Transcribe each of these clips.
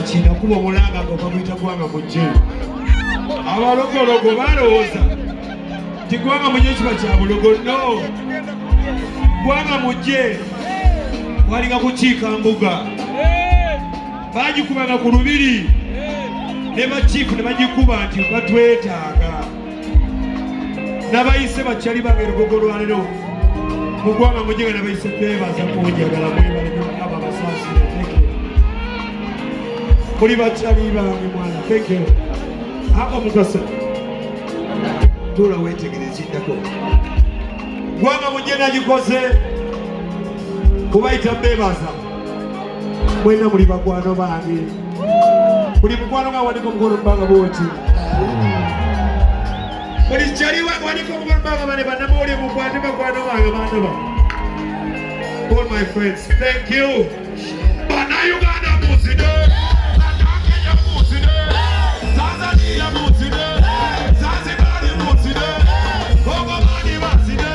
kina kuba omulanga ng'okamuyita gwanga mujje. Abalogologo balowooza nti gwanga mujje kiba kya bulogo. No, gwanga mujje walinga kukiika mbuga, bagikubanga ku lubiri ne bakiifu ne bagikuba nti batwetaaga. Nabayise bakyali bange lugogo lwalero mu gwanga mujje nga nabayise beebaza kunjagala mwebaleaba abasaasire. Muli bakyali bange mwana. Thank you. Hapa mukasa tula wetegereza indako gwanga mujje nagikoze kubayita beebaza. Mwena muli bakwano bange, buli mukwano nga waliko omukono bbanga bwoti, buli kyali waliko omukono bbanga bane bannamawulire mukwate bakwano bange baana ba. All my friends, thank you. Bannayuganda muzide, Bannakenya muzide, Tanzania muzide, Zanzibar muzide, Bongomani bazide.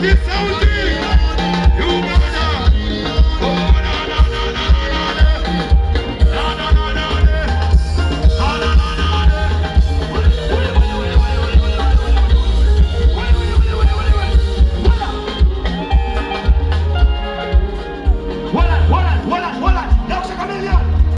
This